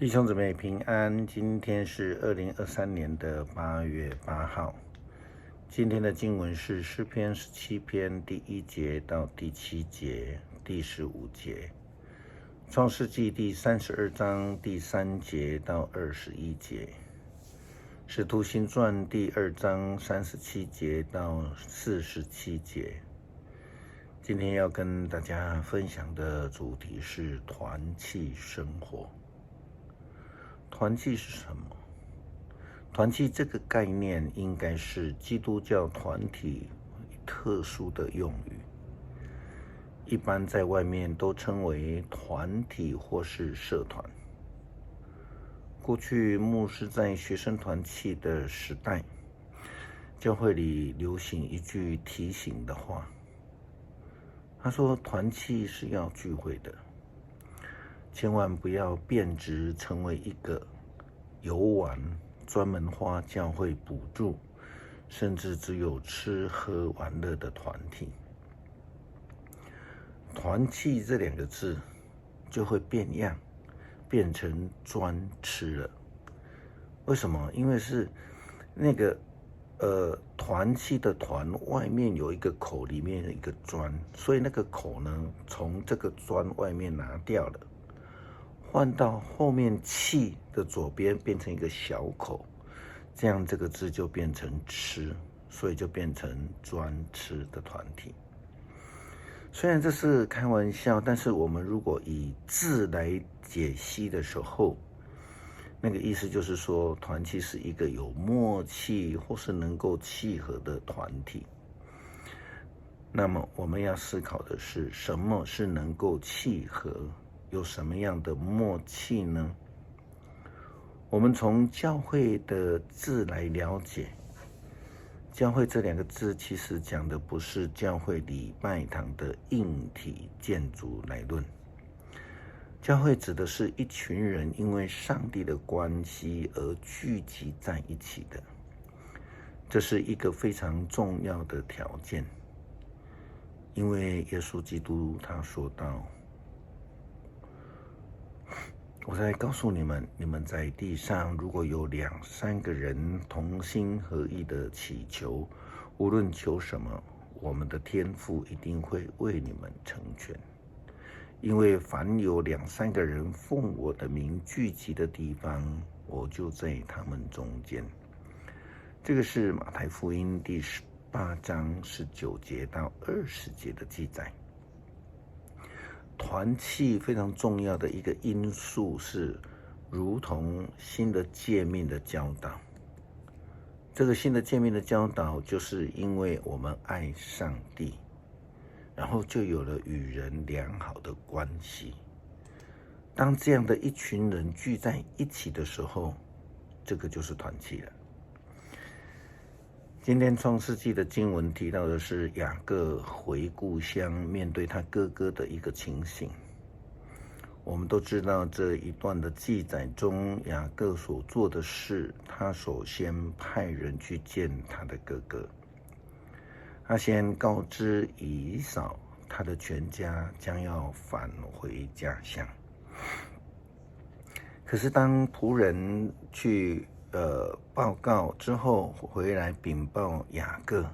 弟兄姊妹平安，今天是2023年的8月8号。今天的经文是诗篇17篇第1节到第7节、第15节，创世纪第32章第3节到21节，使徒行传第2章37节到47节。今天要跟大家分享的主题是团契生活。团契是什么？团契这个概念应该是基督教团体特殊的用语，一般在外面都称为团体或是社团。过去牧师在学生团契的时代，教会里流行一句提醒的话，他说团契是要聚会的，千万不要变质成为一个游玩、专门花教会补助，甚至只有吃喝玩乐的团体。团契这2个字就会变样，变成专吃了。为什么？因为是那个团契的团外面有一个口，里面有一个砖，所以那个口呢，从这个砖外面拿掉了，换到后面气的左边变成一个小口，这样这个字就变成吃，所以就变成专吃的团体。虽然这是开玩笑，但是我们如果以字来解析的时候，那个意思就是说，团契是一个有默契或是能够契合的团体。那么我们要思考的是，什么是能够契合？有什么样的默契呢？我们从教会的字来了解，教会这2个字其实讲的不是教会礼拜堂的硬体建筑来论。教会指的是一群人因为上帝的关系而聚集在一起的，这是一个非常重要的条件。因为耶稣基督他说道，我再告诉你们，你们在地上如果有2、3个人同心合意的祈求，无论求什么，我们的天父一定会为你们成全。因为凡有2、3个人奉我的名聚集的地方，我就在他们中间。这个是马太福音第18章19节到20节的记载。团契非常重要的一个因素是，如同新的诫命的教导。这个新的诫命的教导，就是因为我们爱上帝，然后就有了与人良好的关系。当这样的一群人聚在一起的时候，这个就是团契了。今天创世纪的经文提到的是雅各回故乡，面对他哥哥的一个情形。我们都知道这一段的记载中，雅各所做的事，他首先派人去见他的哥哥。他先告知以扫，他的全家将要返回家乡。可是当仆人去报告之后，回来禀报雅各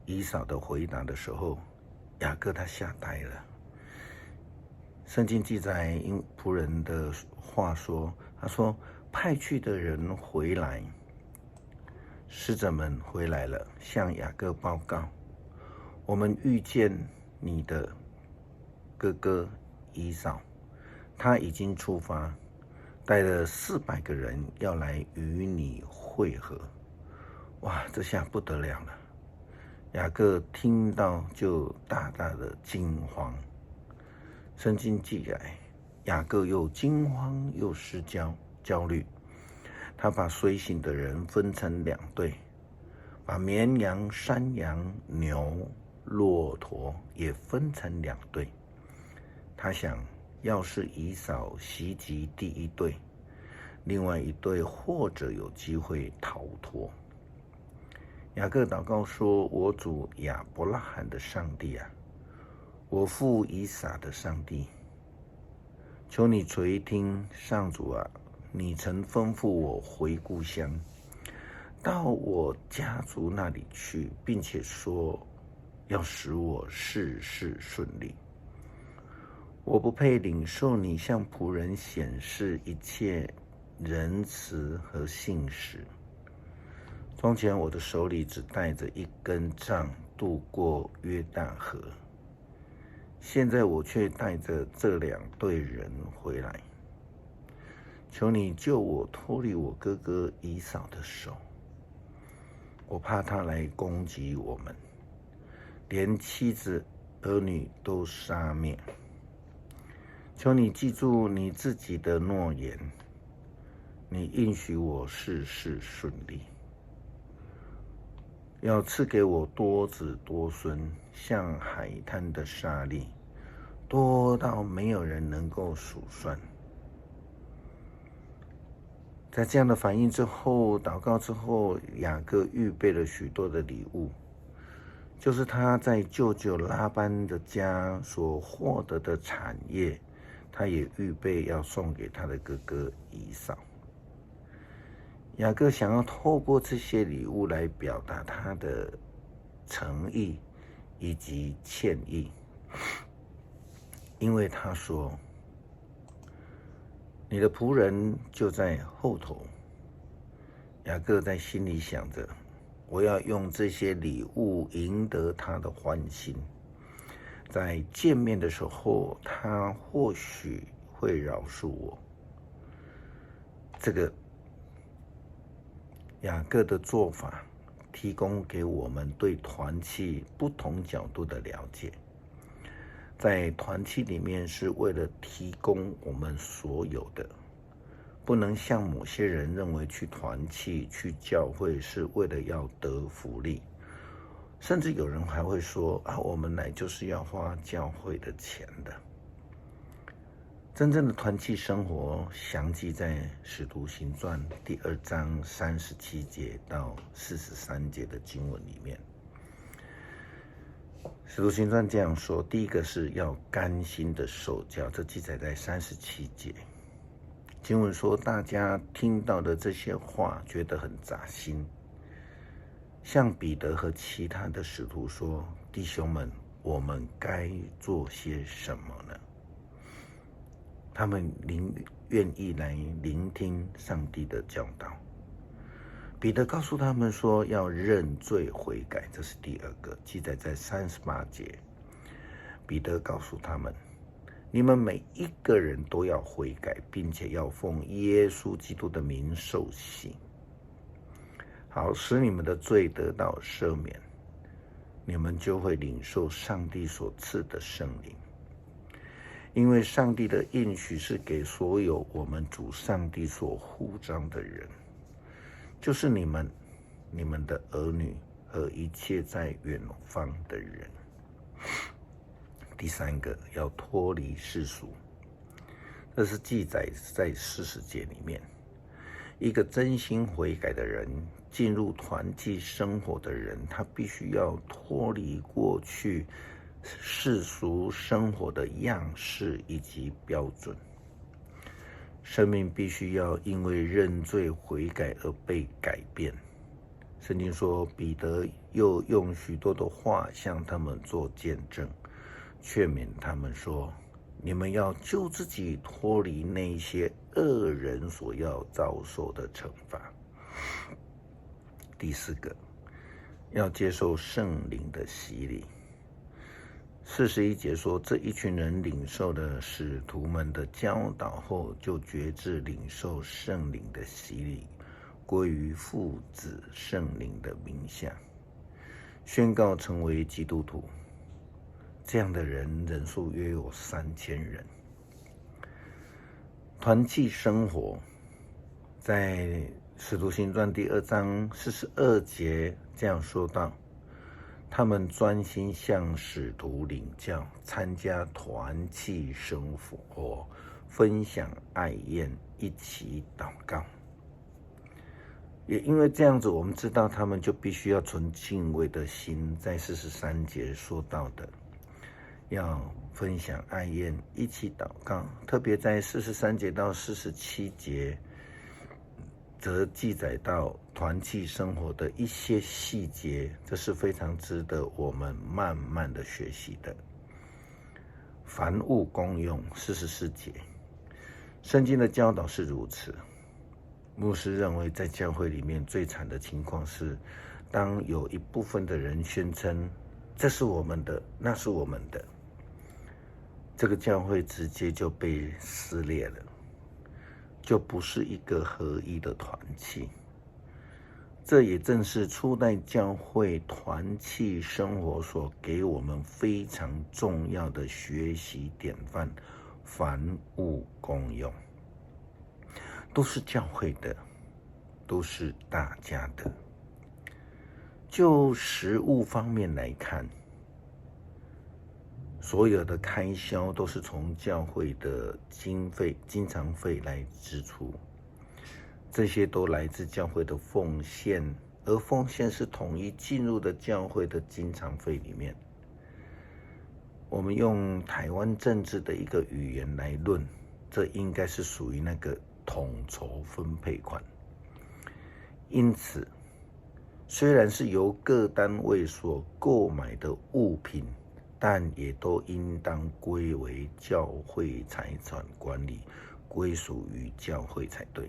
以扫的回答的时候，雅各他吓呆了。圣经记载，因仆人的话说，他说派去的人回来，使者们回来了，向雅各报告，我们遇见你的哥哥以扫，他已经出发，带了400个人要来与你会合。哇，这下不得了了！雅各听到就大大的惊慌。圣经记载，雅各又惊慌又失焦虑，他把随行的人分成2队，把绵羊、山羊、牛、骆驼也分成2队。他想，要是以扫袭击第1队，另外1队或者有机会逃脱。雅各祷告说，我主亚伯拉罕的上帝啊，我父以撒的上帝，求你垂听，上主啊，你曾吩咐我回故乡，到我家族那里去，并且说要使我事事顺利。我不配领受你向仆人显示一切仁慈和信实。从前我的手里只带着一根杖渡过约旦河，现在我却带着这2队人回来。求你救我脱离我哥哥以扫的手，我怕他来攻击我们，连妻子儿女都杀灭。求你记住你自己的诺言，你应许我事事顺利，要赐给我多子多孙，像海滩的沙粒，多到没有人能够数算。在这样的反应之后，祷告之后，雅各预备了许多的礼物，就是他在舅舅拉班的家所获得的产业，他也预备要送给他的哥哥以扫。雅各想要透过这些礼物来表达他的诚意以及歉意，因为他说，你的仆人就在后头。雅各在心里想着，我要用这些礼物赢得他的欢心，在见面的时候，他或许会饶恕我。这个雅各的做法提供给我们对团契不同角度的了解。在团契里面是为了提供我们所有的，不能像某些人认为去团契去教会是为了要得福利，甚至有人还会说我们来就是要花教会的钱的。真正的团契生活详记在《使徒行传》第2章37节到43节的经文里面。《使徒行传》这样说，第一个是要甘心的受教，这记载在37节。经文说，大家听到的这些话觉得很扎心，向彼得和其他的使徒说，弟兄们，我们该做些什么呢？他们愿意来聆听上帝的教导。彼得告诉他们说，要认罪悔改，这是第2个，记载在38节。彼得告诉他们，你们每一个人都要悔改，并且要奉耶稣基督的名受洗，好使你们的罪得到赦免，你们就会领受上帝所赐的圣灵。因为上帝的应许是给所有我们主上帝所呼召的人，就是你们的儿女和一切在远方的人。第3个，要脱离世俗，这是记载在40节里面。一个真心悔改的人，进入团契生活的人，他必须要脱离过去世俗生活的样式以及标准，生命必须要因为认罪悔改而被改变。圣经说，彼得又用许多的话向他们做见证，劝勉他们说，你们要救自己脱离那些恶人所要遭受的惩罚。第4个，要接受圣灵的洗礼。41节说，这一群人领受了使徒们的教导后，就决志领受圣灵的洗礼，归于父子圣灵的名下，宣告成为基督徒。这样的人数约有3000人。团契生活在使徒行传第2章42节这样说道，他们专心向使徒领教，参加团契生活，分享爱宴，一起祷告。也因为这样子，我们知道他们就必须要存敬畏的心，在43节说到的，要分享爱宴，一起祷告。特别在43节到47节，则记载到团契生活的一些细节，这是非常值得我们慢慢的学习的。凡物公用44节，圣经的教导是如此。牧师认为，在教会里面最惨的情况是，当有一部分的人宣称这是我们的，那是我们的，这个教会直接就被撕裂了，就不是一个合一的团契。这也正是初代教会团契生活所给我们非常重要的学习典范，凡物公用，都是教会的，都是大家的。就实务方面来看，所有的开销都是从教会的经常费来支出，这些都来自教会的奉献，而奉献是统一进入的教会的经常费里面。我们用台湾政治的一个语言来论，这应该是属于那个统筹分配款。因此，虽然是由各单位所购买的物品，但也都应当归为教会财产管理，归属于教会才对。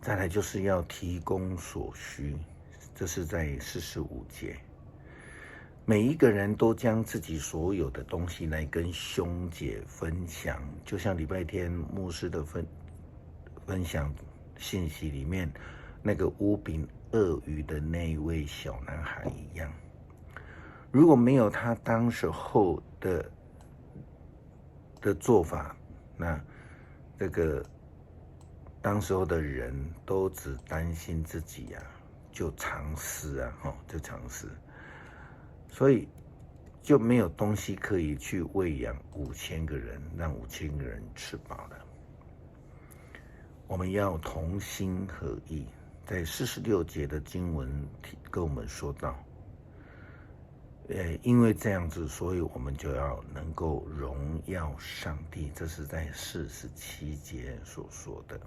再来就是要提供所需，这是在45节。每一个人都将自己所有的东西来跟兄姐分享，就像礼拜天牧师的分享信息里面那个乌饼鳄鱼的那一位小男孩一样。如果没有他当时候的做法，那这个当时候的人都只担心自己啊，就藏私啊，就藏私，所以就没有东西可以去喂养5000个人，让5000个人吃饱了。我们要同心合意，在46节的经文跟我们说到，因为这样子，所以我们就要能够荣耀上帝，这是在47节所说的。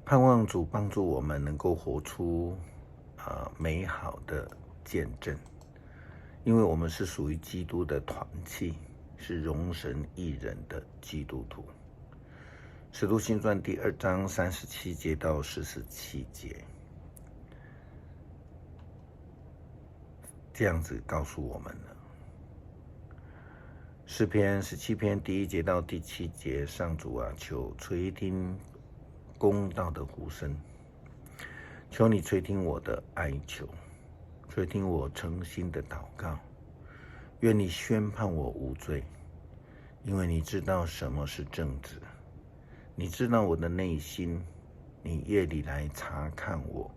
盼望主帮助我们能够活出美好的见证，因为我们是属于基督的团契，是荣神益人的基督徒。使徒行传第2章37节到47节，这样子告诉我们了。诗篇17篇第1节到第7节，上主啊，求垂听公道的呼声，求你垂听我的哀求，垂听我诚心的祷告。愿你宣判我无罪，因为你知道什么是正直，你知道我的内心，你夜里来查看我，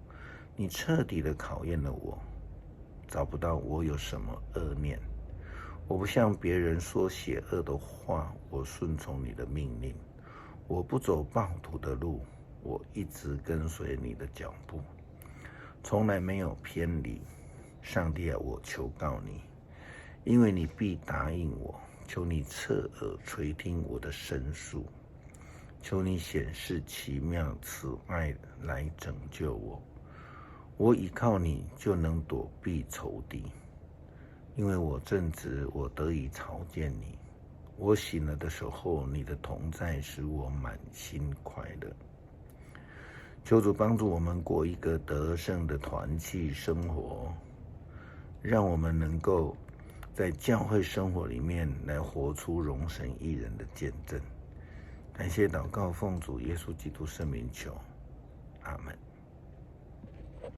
你彻底的考验了我，找不到我有什么恶念。我不向别人说邪恶的话，我顺从你的命令，我不走暴徒的路，我一直跟随你的脚步，从来没有偏离。上帝啊，我求告你，因为你必答应我，求你侧耳垂听我的申诉，求你显示奇妙慈爱来拯救我。我倚靠你，就能躲避仇敌，因为我正直，我得以朝见你。我醒了的时候，你的同在使我满心快乐。求主帮助我们过一个得胜的团契生活，让我们能够在教会生活里面来活出荣神益人的见证。感谢祷告，奉主耶稣基督圣名求，阿们。